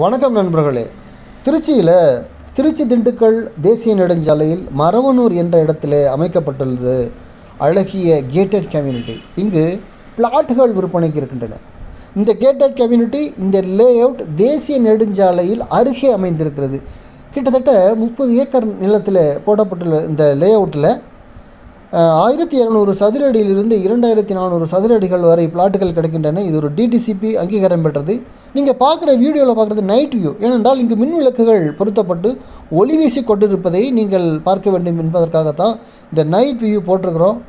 வணக்கம் நண்பர்களே. திருச்சியில் திருச்சி திண்டுக்கல் தேசிய நெடுஞ்சாலையில் மரவனூர் என்ற இடத்திலே அமைக்கப்பட்டுள்ளது அழகிய கேட்டட் கம்யூனிட்டி. இங்கு பிளாட்டுகள் விற்பனைக்கு இருக்கின்றன. இந்த கேட்டட் கம்யூனிட்டி, இந்த லே அவுட் தேசிய நெடுஞ்சாலையில் அருகே அமைந்திருக்கிறது. கிட்டத்தட்ட 30 ஏக்கர் நிலத்தில் போடப்பட்டுள்ள இந்த லே அவுட்டில் 1200 சதுர அடியிலிருந்து 2400 சதுர அடிகள் வரை பிளாட்டுகள் கிடைக்கின்றன. இது ஒரு டிடிசிபி அங்கீகாரம் பெற்றது. நீங்கள் பார்க்குற வீடியோவில் பார்க்குறது நைட் வியூ. ஏனென்றால் இங்கு மின் விளக்குகள் பொருத்தப்பட்டு ஒளி வீசி கொண்டிருப்பதை நீங்கள் பார்க்க வேண்டும் என்பதற்காகத்தான் இந்த நைட் வியூ போட்டிருக்கிறோம்.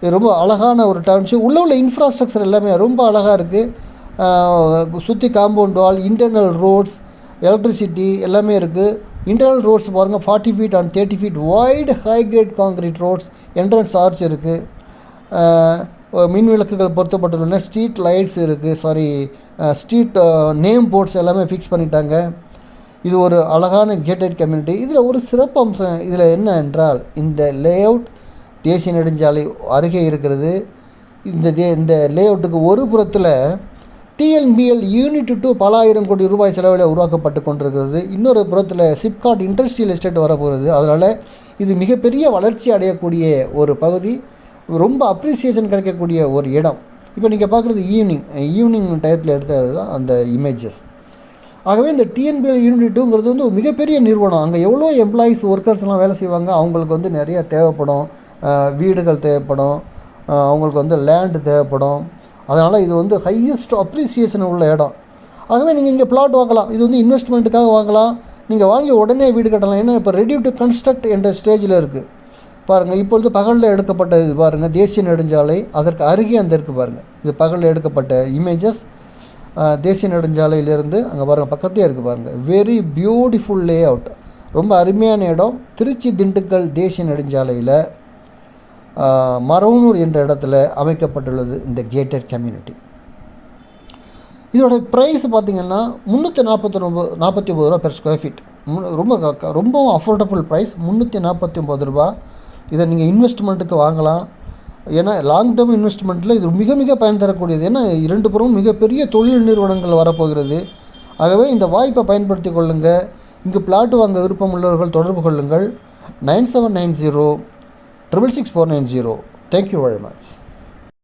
இது ரொம்ப அழகான ஒரு டவுன்ஷிப். உள்ள இன்ஃப்ராஸ்ட்ரக்சர் எல்லாமே ரொம்ப அழகாக இருக்குது. சுற்றி compound wall, internal roads, electricity எல்லாமே இருக்குது. இன்டர்னல் ரோட்ஸ் பாருங்கள், 40 feet and 30 feet wide high grade concrete roads. Entrance arch இருக்குது. மின் விளக்குகள் பொருத்தப்பட்டுள்ளன. ஸ்ட்ரீட் லைட்ஸ் இருக்குது. ஸ்ட்ரீட் நேம் போர்ட்ஸ் எல்லாமே ஃபிக்ஸ் பண்ணிட்டாங்க. இது ஒரு அழகான கேட்டட் கம்யூனிட்டி. இதில் ஒரு சிறப்பு அம்சம் இதில் என்ன என்றால், இந்த லே அவுட் தேசிய நெடுஞ்சாலை அருகே இருக்கிறது. இந்த லே அவுட்டுக்கு ஒரு புறத்தில் டிஎன்பிஎல் யூனிட் 2 பல ஆயிரம் கோடி ரூபாய் செலவில் உருவாக்கப்பட்டு கொண்டிருக்கிறது. இன்னொரு புறத்தில் சிப்காட் இண்டஸ்ட்ரியல் எஸ்டேட் வரப்போகிறது. அதனால் இது மிகப்பெரிய வளர்ச்சி அடையக்கூடிய ஒரு பகுதி, ரொம்ப அப்ரிசியேஷன் கிடைக்கக்கூடிய ஒரு இடம். இப்போ நீங்கள் பார்க்குறது ஈவினிங் டயத்தில் எடுத்தது தான் அந்த இமேஜஸ். ஆகவே இந்த டிஎன்பிஎல் யூனிட் 2ங்கிறது வந்து ஒரு மிகப்பெரிய நிறுவனம். அங்கே எவ்வளோ எம்ப்ளாயீஸ், ஒர்க்கர்ஸ்லாம் வேலை செய்வாங்க. அவங்களுக்கு வந்து நிறையா தேவைப்படும், வீடுகள் தேவைப்படும், அவங்களுக்கு வந்து லேண்டு தேவைப்படும். அதனால் இது வந்து ஹையஸ்ட் அப்ரிசியேஷன் உள்ள இடம். ஆகவே நீங்கள் இங்கே பிளாட் வாங்கலாம். இது வந்து இன்வெஸ்ட்மெண்ட்டுக்காக வாங்கலாம். நீங்கள் வாங்கி உடனே வீடு கட்டலாம். ஏன்னா இப்போ ரெடி டு கன்ஸ்ட்ரக்ட் என்ற ஸ்டேஜில் இருக்குது. பாருங்கள், இப்பொழுது பகலில் எடுக்கப்பட்ட இது பாருங்கள், தேசிய நெடுஞ்சாலை அதற்கு அருகே அந்த இருக்குது பாருங்கள். இது பகலில் எடுக்கப்பட்ட இமேஜஸ். தேசிய நெடுஞ்சாலையிலேருந்து அங்கே பாருங்கள், பக்கத்தே இருக்குது பாருங்கள். வெரி பியூட்டிஃபுல் லே அவுட், ரொம்ப அருமையான இடம். திருச்சி திண்டுக்கல் தேசிய நெடுஞ்சாலையில் மரவனூர் என்ற இடத்துல அமைக்கப்பட்டுள்ளது இந்த கேட்டட் கம்யூனிட்டி. இதோட ப்ரைஸ் பார்த்திங்கன்னா 349 ரூபா பெர் ஸ்கொயர் ஃபீட். ரொம்பவும் அஃபோர்டபுள் ப்ரைஸ், 349 ரூபா. இதை நீங்கள் இன்வெஸ்ட்மெண்ட்டுக்கு வாங்கலாம். ஏன்னா லாங் டேர்ம் இன்வெஸ்ட்மெண்ட்டில் இது மிக மிக பயன் தரக்கூடியது. ஏன்னா 2 புறமும் மிகப்பெரிய தொழில் நிறுவனங்கள் வரப்போகிறது. ஆகவே இந்த வாய்ப்பை பயன்படுத்தி கொள்ளுங்கள். இங்கு பிளாட் வாங்க விருப்பம் உள்ளவர்கள் தொடர்பு கொள்ளுங்கள். 9790 66490. Thank you very much.